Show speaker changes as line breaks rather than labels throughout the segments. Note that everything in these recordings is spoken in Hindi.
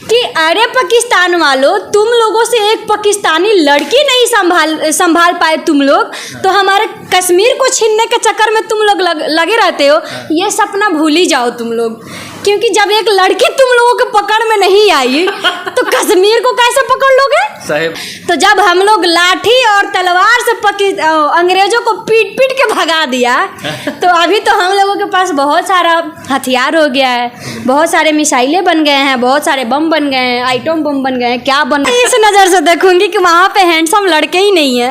कि अरे पाकिस्तान वालों, तुम लोगों से एक पाकिस्तानी लड़की नहीं संभाल पाए तुम लोग, तो हमारे कश्मीर को छीनने के चक्कर में तुम लोग लगे रहते हो। ये सपना भूल ही जाओ तुम लोग, क्योंकि जब एक लड़की तुम लोगों के पकड़ में नहीं आई तो कश्मीर को कैसे पकड़ लोगे?
साहब,
तो जब हम लोग लाठी और तलवार से अंग्रेजों को पीट पीट के भगा दिया, तो अभी तो हम लोगों के पास बहुत सारा हथियार हो गया है, बहुत सारे मिसाइलें बन गए हैं, बहुत सारे बम बन गए हैं, आइटम बम बन गए हैं, क्या बन गए। इस नज़र से देखूंगी कि वहाँ पे हैंडसम लड़के ही नहीं है।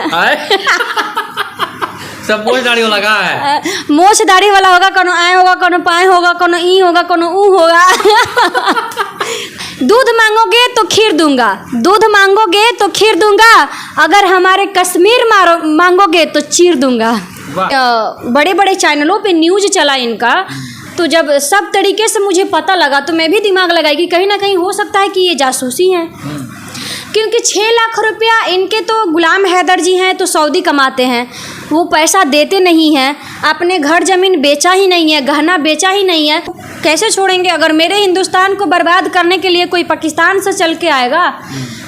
सब मोछ दाढ़ी लगा है,
मोछ दाढ़ी वाला होगा, कोनो आए होगा, कोनो पाए होगा, कोनो ई होगा, कोनो ऊ होगा। दूध मांगोगे तो खीर दूंगा, दूध मांगोगे तो खीर दूंगा, अगर हमारे कश्मीर मांगोगे तो चीर दूंगा। बड़े बड़े चैनलों पे न्यूज़ चला इनका, तो जब सब तरीके से मुझे पता लगा तो मैं भी दिमाग लगाई कि कहीं ना कहीं हो सकता है कि ये जासूसी हैं, क्योंकि 6 लाख रुपया इनके तो गुलाम हैदर जी हैं तो सऊदी कमाते हैं, वो पैसा देते नहीं हैं, अपने घर ज़मीन बेचा ही नहीं है, गहना बेचा ही नहीं है, कैसे छोड़ेंगे? अगर मेरे हिंदुस्तान को बर्बाद करने के लिए कोई पाकिस्तान से चल के आएगा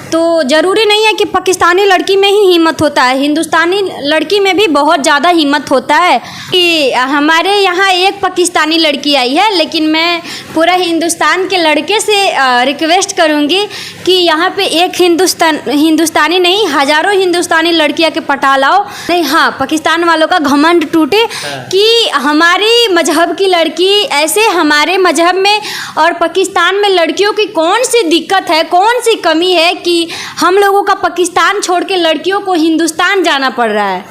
तो ज़रूरी नहीं है कि पाकिस्तानी लड़की में ही हिम्मत होता है, हिंदुस्तानी लड़की में भी बहुत ज़्यादा हिम्मत होता है। कि हमारे यहाँ एक पाकिस्तानी लड़की आई है, लेकिन मैं पूरा हिंदुस्तान के लड़के से रिक्वेस्ट करूँगी कि यहाँ पे एक हिंदुस्तानी नहीं, हज़ारों हिंदुस्तानी लड़कियाँ के पटा लाओ। नहीं, हाँ, पाकिस्तान वालों का घमंड टूटे कि हमारी मजहब की लड़की ऐसे, हमारे मजहब में और पाकिस्तान में लड़कियों की कौन सी दिक्कत है, कौन सी कमी है कि हम लोगों का पाकिस्तान छोड़ के लड़कियों को हिंदुस्तान जाना पड़ रहा है।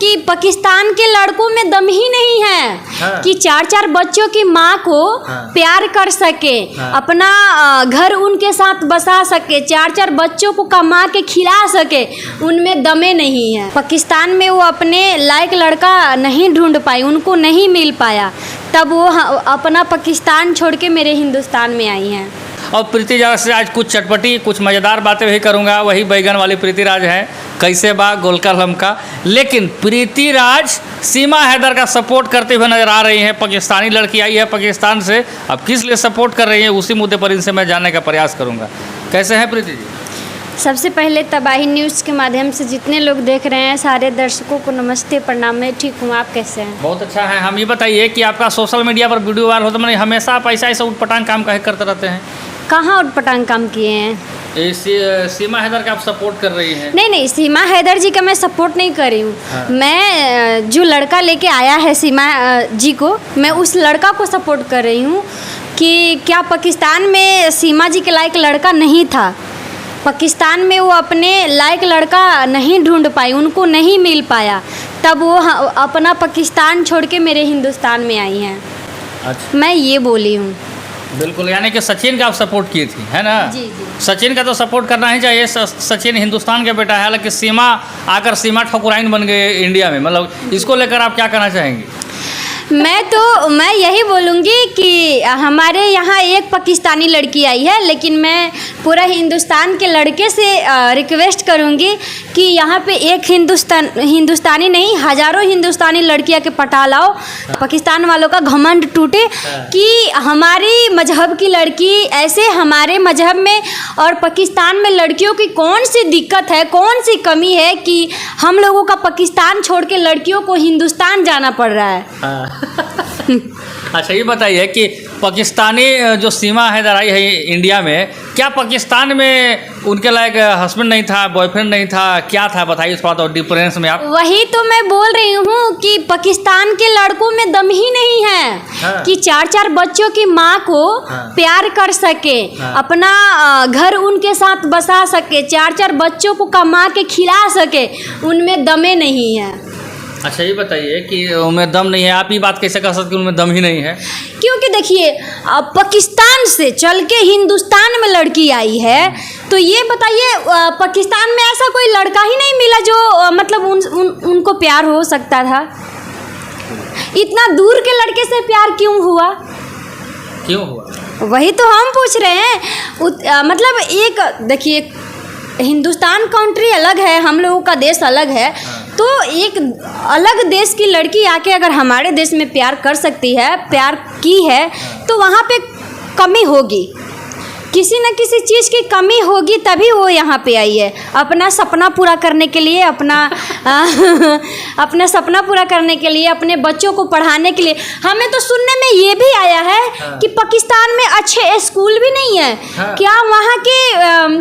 कि पाकिस्तान के लड़कों में दम ही नहीं है कि 4-4 बच्चों की माँ को प्यार कर सके, अपना घर उनके साथ बसा सके, 4-4 बच्चों को कमा के खिला सके, उनमें दमे नहीं है। पाकिस्तान में वो अपने लायक लड़का नहीं ढूंढ पाई, उनको नहीं मिल पाया, तब वो अपना पाकिस्तान छोड़ के मेरे हिंदुस्तान में आई हैं।
और प्रीति राज से आज कुछ चटपटी, कुछ मज़ेदार बातें भी करूँगा। वही बैगन वाली प्रीति राज है, कैसे बा गोलकर लमका। लेकिन प्रीति राज सीमा हैदर का सपोर्ट करते हुए नजर आ रही हैं। पाकिस्तानी लड़की आई है पाकिस्तान से, अब किस लिए सपोर्ट कर रही है, उसी मुद्दे पर इनसे मैं जानने का प्रयास करूँगा। कैसे हैं प्रीति जी?
सबसे पहले तबाही न्यूज़ के माध्यम से जितने लोग देख रहे हैं, सारे दर्शकों को नमस्ते, प्रणाम। मैं ठीक हूँ, आप कैसे हैं?
बहुत अच्छा है। हम ये बताइए कि आपका सोशल मीडिया पर वीडियो वायरल होता है, हमेशा आप ऐसा उटपटांग काम काहे करते रहते हैं?
कहाँ उटपटांग काम किए हैं?
सीमा हैदर का आप सपोर्ट कर रही हैं?
नहीं, सीमा हैदर जी का मैं सपोर्ट नहीं कर रही हूँ। हाँ। मैं जो लड़का लेके आया है सीमा जी को, मैं उस लड़का को सपोर्ट कर रही हूँ कि क्या पाकिस्तान में सीमा जी के लायक लड़का नहीं था, पाकिस्तान में वो अपने लायक लड़का नहीं ढूंढ पाई, उनको नहीं मिल पाया, तब वो अपना पाकिस्तान छोड़ के मेरे हिंदुस्तान में आई हैं। अच्छा। मैं ये बोली हूँ।
बिल्कुल, यानी कि सचिन का आप सपोर्ट की थी, है ना?
जी जी।
सचिन का तो सपोर्ट करना ही चाहिए, सचिन हिंदुस्तान का बेटा है। हालांकि सीमा आकर सीमा ठकुराइन बन गए इंडिया में, मतलब इसको लेकर आप क्या कहना चाहेंगी?
मैं यही बोलूँगी कि हमारे यहाँ एक पाकिस्तानी लड़की आई है, लेकिन मैं पूरा हिंदुस्तान के लड़के से रिक्वेस्ट करूँगी कि यहाँ पे एक हिंदुस्तानी नहीं, हज़ारों हिंदुस्तानी लड़कियाँ के पटा लाओ। पाकिस्तान वालों का घमंड टूटे कि हमारी मजहब की लड़की ऐसे, हमारे मजहब में और पाकिस्तान में लड़कियों की कौन सी दिक्कत है, कौन सी कमी है कि हम लोगों का पाकिस्तान छोड़ के लड़कियों को हिंदुस्तान जाना पड़ रहा है।
अच्छा, ये बताइए कि पाकिस्तानी जो सीमा हैदर आई है इंडिया में, क्या पाकिस्तान में उनके लायक हस्बैंड नहीं था, बॉयफ्रेंड नहीं था, क्या था? बताइए इस बात और डिफरेंस में आप।
वही तो मैं बोल रही हूँ कि पाकिस्तान के लड़कों में दम ही नहीं है। हाँ। कि 4-4 बच्चों की माँ को प्यार कर सके, अपना घर उनके साथ बसा सके, 4-4 बच्चों को कमा के खिला सके, उनमें दमे नहीं है।
अच्छा, ये बताइए कि उनमें दम नहीं है, आप ये बात कैसे कह सकते हैं उनमें दम ही नहीं है?
क्योंकि देखिए, पाकिस्तान से चल के हिंदुस्तान में लड़की आई है, तो ये बताइए पाकिस्तान में ऐसा कोई लड़का ही नहीं मिला जो मतलब उनको प्यार हो सकता था। इतना दूर के लड़के से प्यार क्यों हुआ? वही तो हम पूछ रहे हैं। मतलब एक देखिए, हिंदुस्तान कंट्री अलग है, हम लोगों का देश अलग है, तो एक अलग देश की लड़की आके अगर हमारे देश में प्यार कर सकती है, प्यार की है, तो वहाँ पे कमी होगी। किसी न किसी चीज़ की कमी होगी तभी वो यहाँ पे आई है, अपना सपना पूरा करने के लिए, अपना सपना पूरा करने के लिए, अपने बच्चों को पढ़ाने के लिए। हमें तो सुनने में ये भी आया है कि पाकिस्तान में अच्छे स्कूल भी नहीं है। क्या वहाँ के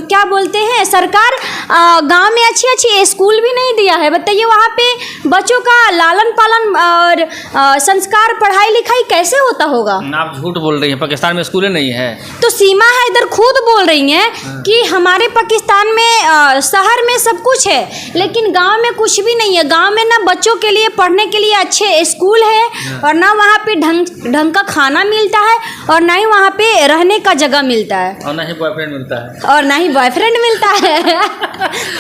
क्या बोलते हैं, सरकार गांव में अच्छी अच्छी स्कूल भी नहीं दिया है। बताइए वहाँ पे बच्चों का लालन पालन और संस्कार, पढ़ाई लिखाई कैसे होता होगा?
आप झूठ बोल रही हैं, पाकिस्तान में स्कूलें नहीं है।
तो सीमा है इधर खुद बोल रही हैं कि हमारे पाकिस्तान में शहर में सब कुछ है लेकिन गांव में कुछ भी नहीं है। गांव में ना बच्चों के लिए पढ़ने के लिए अच्छे स्कूल है और ना वहाँ पे ढंग का खाना मिलता है और ना ही वहाँ पे रहने का जगह मिलता है
और ना ही बॉयफ्रेंड मिलता है।
और ना ही बॉयफ्रेंड मिलता है।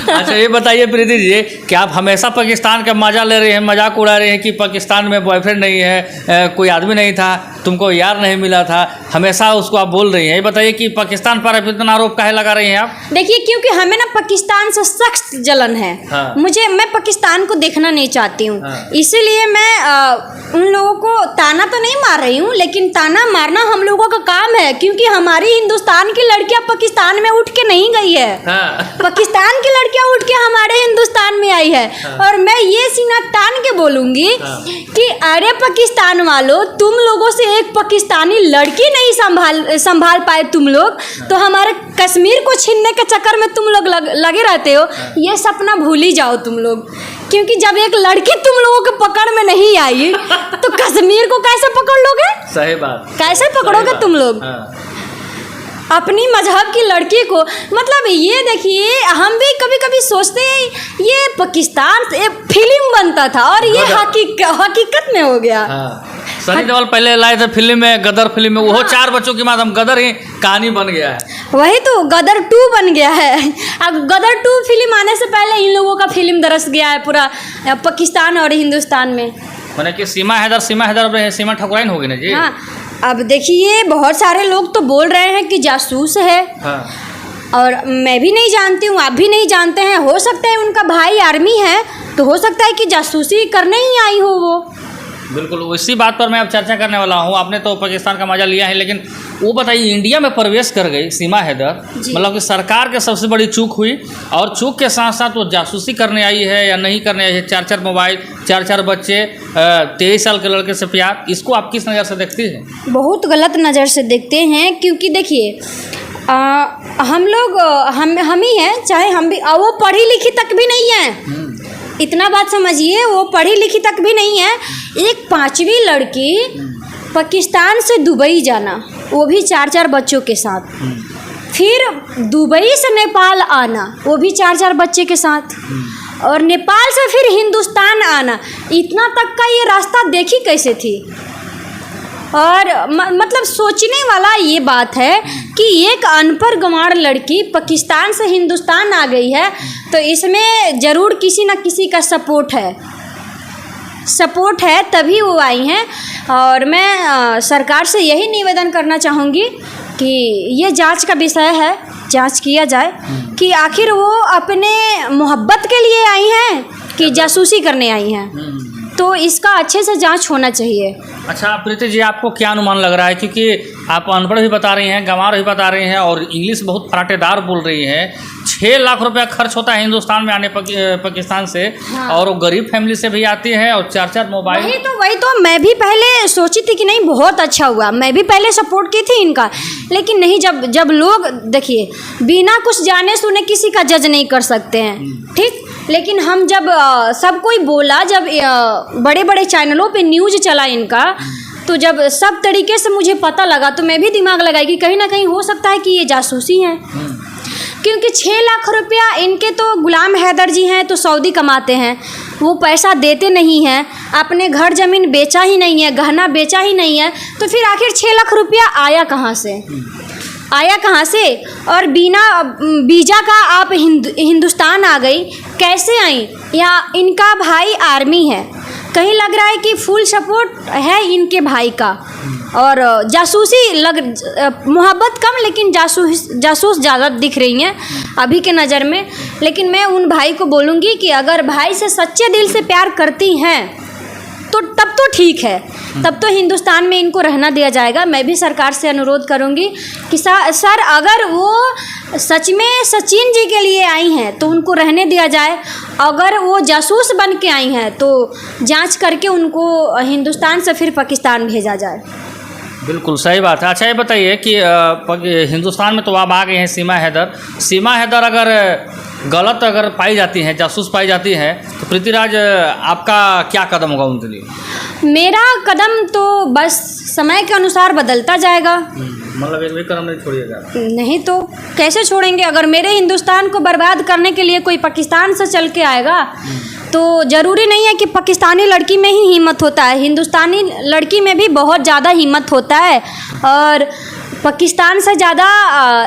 अच्छा ये बताइए प्रीति जी कि आप हमेशा पाकिस्तान का मजा ले रहे हैं, मजाक उड़ा रहे हैं कि पाकिस्तान में बॉयफ्रेंड नहीं है, कोई आदमी नहीं था, तुमको यार नहीं मिला था, हमेशा उसको आप बोल रही हैं। ये बताइए कि पाकिस्तान पर इतना आरोप काहे लगा रही हैं आप?
देखिए क्योंकि हमें ना पाकिस्तान से सख्त जलन है। मैं पाकिस्तान को देखना नहीं चाहती हूँ। इसीलिए मैं उन लोगों को ताना तो नहीं मार रही हूँ, लेकिन ताना मारना हम लोगों का काम है क्योंकि हमारी हिंदुस्तान की लड़कियां पाकिस्तान में उठ के नहीं गई है। पाकिस्तान की लड़कियां उठ के हमारे हिंदुस्तान में आई है। और मैं ये सीना तान के बोलूंगी कि अरे पाकिस्तान वालों, तुम लोगों से एक पाकिस्तानी लड़की नहीं संभाल पाए तुम लोग, तो हमारे कश्मीर को छीनने के चक्कर में तुम लोग लगे रहते हो। ये सपना भूल ही जाओ तुम लोग, क्योंकि जब एक लड़की तुम लोगों के पकड़ में नहीं आई तो कश्मीर को कैसे पकड़ लोगे?
सही बात।
कैसे पकड़ोगे तुम लोग अपनी मजहब की लड़की को? मतलब ये देखिए, हम भी कभी कभी सोचते हैं ये पाकिस्तान से फिल्म बनता था और ये हकीकत में हो गया।
सनी देओल पहले लाए थे फिल्म में, गदर फिल्म में, वो 4 बच्चों की माध्यम गदर ही कहानी बन गया है।
वही तो गदर 2 बन गया है। अब गदर 2 फिल्म आने से पहले इन लोगों का फिल्म दरस गया है पूरा पाकिस्तान और हिंदुस्तान में।
मैंने कि सीमा हैदर सीमा ठकुराइन होगी ना जी।
हाँ, अब देखिए बहुत सारे लोग तो बोल रहे हैं कि जासूस है। और मैं भी नहीं जानती हूँ, आप भी नहीं जानते हैं। हो सकता है उनका भाई आर्मी है, तो हो सकता है कि जासूसी करने ही आई हो वो।
बिल्कुल, इसी बात पर मैं अब चर्चा करने वाला हूँ। आपने तो पाकिस्तान का मजा लिया है, लेकिन वो बताइए इंडिया में प्रवेश कर गई सीमा हैदर, मतलब कि सरकार के सबसे बड़ी चूक हुई और चूक के साथ साथ वो जासूसी करने आई है या नहीं करने आई है। 4 मोबाइल, 4 बच्चे, 23 साल के लड़के से प्यार, इसको आप किस नज़र से देखती हैं?
बहुत गलत नज़र से देखते हैं, क्योंकि देखिए हम लोग हम ही हैं, चाहे हम भी, वो पढ़ी लिखी तक भी नहीं है। इतना बात समझिए, वो पढ़ी लिखी तक भी नहीं है। एक 5वीं लड़की पाकिस्तान से दुबई जाना, वो भी 4 बच्चों के साथ, फिर दुबई से नेपाल आना, वो भी 4 बच्चे के साथ, और नेपाल से फिर हिंदुस्तान आना, इतना तक का ये रास्ता देखी कैसे थी? और मतलब सोचने वाला ये बात है कि एक अनपढ़ गंवार लड़की पाकिस्तान से हिंदुस्तान आ गई है, तो इसमें ज़रूर किसी न किसी का सपोर्ट है तभी वो आई हैं। और मैं सरकार से यही निवेदन करना चाहूँगी कि ये जांच का विषय है, जांच किया जाए कि आखिर वो अपने मोहब्बत के लिए आई हैं कि जासूसी करने आई हैं। तो इसका अच्छे से जांच होना चाहिए।
अच्छा प्रीति जी, आपको क्या अनुमान लग रहा है, क्योंकि आप अनपढ़ भी बता रही हैं, गंवार भी बता रही हैं और इंग्लिश बहुत फराटेदार बोल रही हैं। 6 लाख रुपया खर्च होता है हिंदुस्तान में आने पाकिस्तान से। हाँ। और वो गरीब फैमिली से भी आती है और 4 मोबाइल।
वही तो मैं भी पहले सोची थी कि नहीं बहुत अच्छा हुआ, मैं भी पहले सपोर्ट की थी इनका, लेकिन नहीं, जब लोग देखिए बिना कुछ जाने सुने किसी का जज नहीं कर सकते हैं, ठीक। लेकिन हम जब सब कोई बोला, जब बड़े बड़े चैनलों पे न्यूज़ चला इनका, तो जब सब तरीके से मुझे पता लगा तो मैं भी दिमाग लगाई कि कहीं ना कहीं हो सकता है कि ये जासूसी हैं। क्योंकि 6 लाख रुपया इनके तो गुलाम हैदर जी हैं तो सऊदी कमाते हैं, वो पैसा देते नहीं हैं, अपने घर ज़मीन बेचा ही नहीं है, गहना बेचा ही नहीं है, तो फिर आखिर 6 लाख रुपया आया कहाँ से? और बिना वीज़ा का आप हिंदुस्तान आ गई, कैसे आई? या इनका भाई आर्मी है, कहीं लग रहा है कि फुल सपोर्ट है इनके भाई का, और जासूसी मोहब्बत कम लेकिन जासूस ज़्यादा दिख रही हैं अभी के नज़र में। लेकिन मैं उन भाई को बोलूँगी कि अगर भाई से सच्चे दिल से प्यार करती हैं तो तब तो ठीक है, तब तो हिंदुस्तान में इनको रहना दिया जाएगा। मैं भी सरकार से अनुरोध करूँगी कि सर अगर वो सच में सचिन जी के लिए आई हैं तो उनको रहने दिया जाए, अगर वो जासूस बन के आई हैं तो जांच करके उनको हिंदुस्तान से फिर पाकिस्तान भेजा जाए।
बिल्कुल सही बात है। अच्छा ये बताइए कि हिंदुस्तान में तो आप आ गए हैं सीमा हैदर अगर गलत अगर पाई जाती हैं, जासूस पाई जाती हैं, तो पृथ्वीराज आपका क्या कदम होगा उनके लिए?
मेरा कदम तो बस समय के अनुसार बदलता जाएगा।
मतलब एक भी कदम नहीं छोड़िएगा?
नहीं तो कैसे छोड़ेंगे? अगर मेरे हिंदुस्तान को बर्बाद करने के लिए कोई पाकिस्तान से चल के आएगा तो ज़रूरी नहीं है कि पाकिस्तानी लड़की में ही हिम्मत होता है, हिंदुस्तानी लड़की में भी बहुत ज़्यादा हिम्मत होता है। और पाकिस्तान से ज़्यादा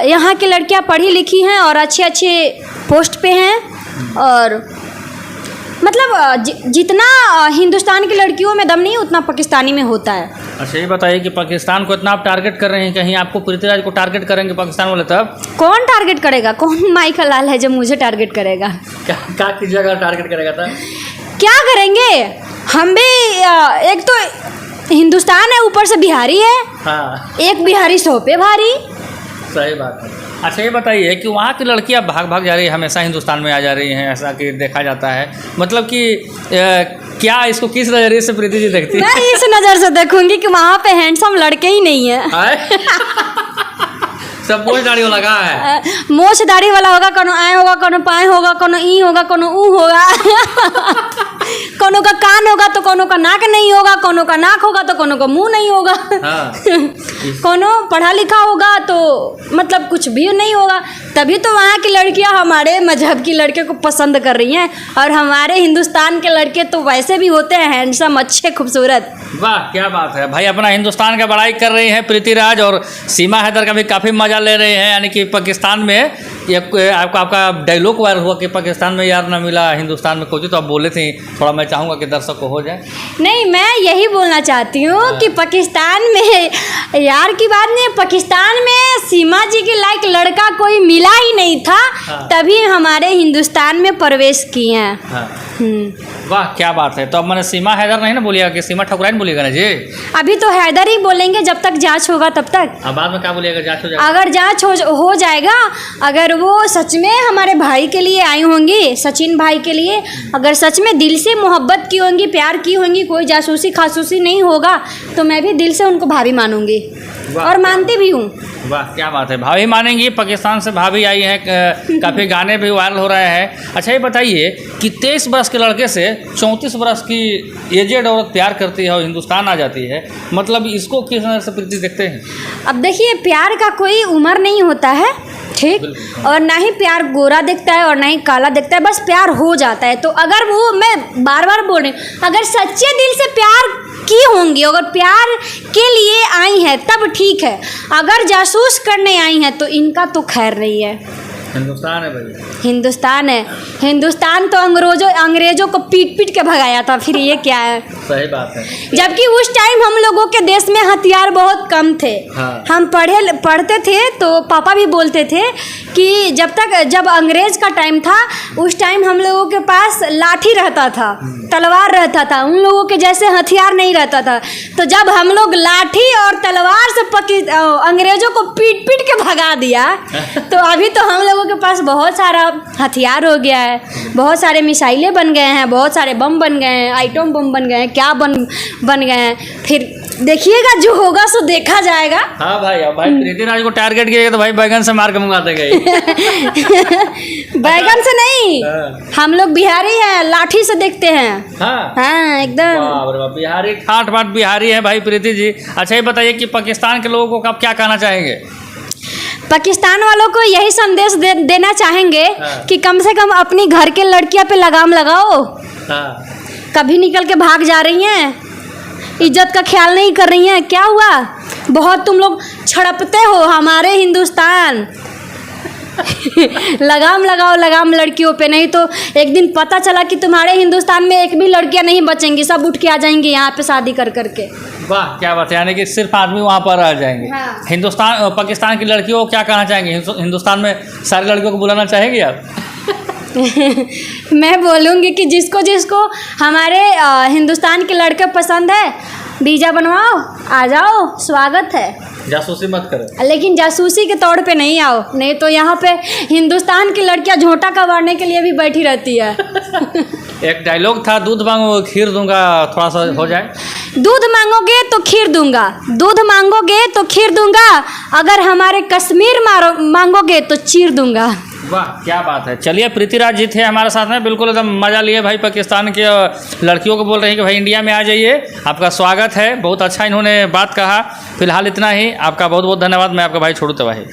यहाँ की लड़कियाँ पढ़ी लिखी हैं और अच्छे अच्छे पोस्ट पे हैं, और मतलब जितना हिंदुस्तान की लड़कियों में दम नहीं उतना पाकिस्तानी में होता है।
अच्छा ये बताइए कि पाकिस्तान को इतना आप टारगेट कर रहे हैं, कहीं आपको पृथ्वीराज को टारगेट करेंगे पाकिस्तान वाले तब?
कौन टारगेट करेगा? कौन माई का लाल है जो मुझे टारगेट करेगा?
क्या किस जगह टारगेट करेगा था?
क्या करेंगे? हम भी एक तो हिंदुस्तान है, ऊपर से बिहारी है।
हाँ,
एक बिहारी 100 पे भारी।
सही बात है। अच्छा ये बताइए कि वहाँ की लड़कियाँ भाग भाग जा रही है, हमेशा हिंदुस्तान में आ जा रही हैं, ऐसा कि देखा जाता है। मतलब कि क्या इसको किस नज़रिए से प्रीति जी देखती है?
मैं इस नज़र से देखूंगी कि वहाँ पे हैंडसम लड़के ही नहीं है।
सब मोछ दाढ़ी वाला कहाँ है?
मोछ दाढ़ी वाला होगा, कोनो आए होगा, कोनो पाए होगा, कोनो ई होगा, कोनो ऊ होगा। कोनो का कान होगा तो कोनो का नाक नहीं होगा, कोनो का नाक होगा तो कोनो का मुंह नहीं होगा।
हाँ।
कोनो पढ़ा लिखा होगा तो मतलब कुछ भी नहीं होगा। तभी तो वहाँ की लड़कियाँ हमारे मजहब की लड़के को पसंद कर रही हैं, और हमारे हिंदुस्तान के लड़के तो वैसे भी होते हैं हैंडसम, अच्छे, खूबसूरत।
वाह क्या बात है भाई, अपना हिंदुस्तान का बड़ाई कर रही हैं पृथ्वीराज, और सीमा हैदर का भी काफ़ी मजा ले रहे हैं। यानी कि पाकिस्तान में ये आपका डायलॉग वायरल हुआ कि पाकिस्तान में यार ना मिला, हिंदुस्तान में खोजी, तो आप बोले थे, थोड़ा मैं चाहूँगा कि दर्शक को हो जाए।
नहीं, मैं यही बोलना चाहती हूँ कि पाकिस्तान में यार की बात नहीं, पाकिस्तान में सीमा जी के लायक लड़का कोई मिला ही नहीं था।
हाँ।
तभी हमारे हिंदुस्तान में प्रवेश किए हैं।
हाँ। वाह क्या बात है। तो अब मैंने सीमा हैदर नहीं ना बोलिएगा कि सीमा ठकुराइन बोलिएगा ना जी?
अभी तो हैदर ही बोलेंगे जब तक जांच होगा तब तक।
अब बाद में क्या बोलिएगा? जांच हो जाएगा?
अगर जांच हो जाएगा, अगर वो सच में हमारे भाई के लिए आई होंगी, सचिन भाई के लिए, अगर सच में दिल से मोहब्बत की होंगी, प्यार की होंगी, कोई जासूसी खासूसी नहीं होगा, तो मैं भी दिल से उनको भाभी मानूंगी, और मानती भी हूँ।
वाह क्या बात है, भाभी मानेंगी। पाकिस्तान से भाभी आई हैं, काफ़ी गाने भी वायरल हो रहे हैं। अच्छा ये बताइए कि 23 बरस के लड़के से 34 बरस की एजेड औरत प्यार करती है और हिंदुस्तान आ जाती है, मतलब इसको किस नज़र से प्रीति देखते हैं?
अब देखिए, प्यार का कोई उम्र नहीं होता है, ठीक, और ना ही प्यार गोरा दिखता है और ना ही काला दिखता है, बस प्यार हो जाता है। तो अगर वो, मैं बार बार बोल रही हूँ, अगर सच्चे दिल से प्यार की होंगी, अगर प्यार के लिए आई है तब ठीक है। अगर जासूस करने आई हैं तो इनका तो खैर नहीं है।
हिंदुस्तान है भाई,
हिंदुस्तान है। हिंदुस्तान तो अंग्रेजों को पीट पीट के भगाया था, फिर ये क्या है?
सही बात है।
जबकि उस टाइम हम लोगों के देश में हथियार बहुत कम थे।
हाँ।
हम पढ़ते थे तो पापा भी बोलते थे कि जब अंग्रेज का टाइम था, उस टाइम हम लोगों के पास लाठी रहता था, तलवार रहता था, उन लोगों के जैसे हथियार नहीं रहता था। तो जब हम लोग लाठी और तलवार से अंग्रेजों को पीट पीट के भगा दिया, तो अभी तो हम लोगों के पास बहुत सारा हथियार हो गया है, बहुत सारे मिसाइलें बन गए हैं, बहुत सारे बम बन गए हैं, आइटम बम बन गए हैं, क्या बन गए हैं। फिर देखिएगा, जो होगा सो देखा जाएगा।
हाँ भाई, अब भाई पृथ्वीराज को टारगेट किया तो भाई बैगन से मार के मंगाते गए।
बैगन से नहीं, हम लोग बिहारी हैं, लाठी से देखते हैं। हाँ एकदम
बिहारी, ठाठ बाट बिहारी है भाई प्रीति जी। अच्छा ये बताइए कि पाकिस्तान के लोगों को आप क्या कहना चाहेंगे?
पाकिस्तान वालों को यही संदेश देना चाहेंगे कि कम से कम अपनी घर के लड़कियां पे लगाम लगाओ। कभी निकल के भाग जा रही हैं, इज्जत का ख्याल नहीं कर रही हैं, क्या हुआ? बहुत तुम लोग छड़पते हो हमारे हिंदुस्तान। लगाम लगाओ, लगाम लड़कियों पे, नहीं तो एक दिन पता चला कि तुम्हारे हिंदुस्तान में एक भी लड़कियां नहीं बचेंगी, सब उठ के आ जाएंगी यहाँ पे शादी कर करके।
वाह क्या बात है, यानी कि सिर्फ आदमी वहाँ पर आ जाएंगे। हाँ। पाकिस्तान की लड़कियों को क्या कहना चाहेंगे? हिंदुस्तान में सारी लड़कियों को बुलाना चाहेंगे आप?
मैं बोलूँगी कि जिसको जिसको हमारे हिंदुस्तान के लड़के पसंद है, वीज़ा बनवाओ, आ जाओ, स्वागत है।
जासूसी मत करो।
लेकिन जासूसी के तौर पे नहीं आओ, नहीं तो यहाँ पे हिंदुस्तान की लड़कियाँ झोंटा कबाड़ने के लिए भी बैठी रहती है।
एक डायलॉग था, दूध मांगो खीर दूंगा, थोड़ा सा हो जाए।
दूध मांगोगे तो खीर दूंगा, दूध मांगोगे तो खीर दूंगा, अगर हमारे कश्मीर मांगोगे तो चीर दूंगा।
वाह क्या बात है। चलिए प्रीतिराज जी थे हमारे साथ में, बिल्कुल एकदम मज़ा लिए भाई। पाकिस्तान के लड़कियों को बोल रहे हैं कि भाई इंडिया में आ जाइए, आपका स्वागत है। बहुत अच्छा इन्होंने बात कहा। फिलहाल इतना ही, आपका बहुत बहुत धन्यवाद। मैं आपका भाई छोटू तिवारी।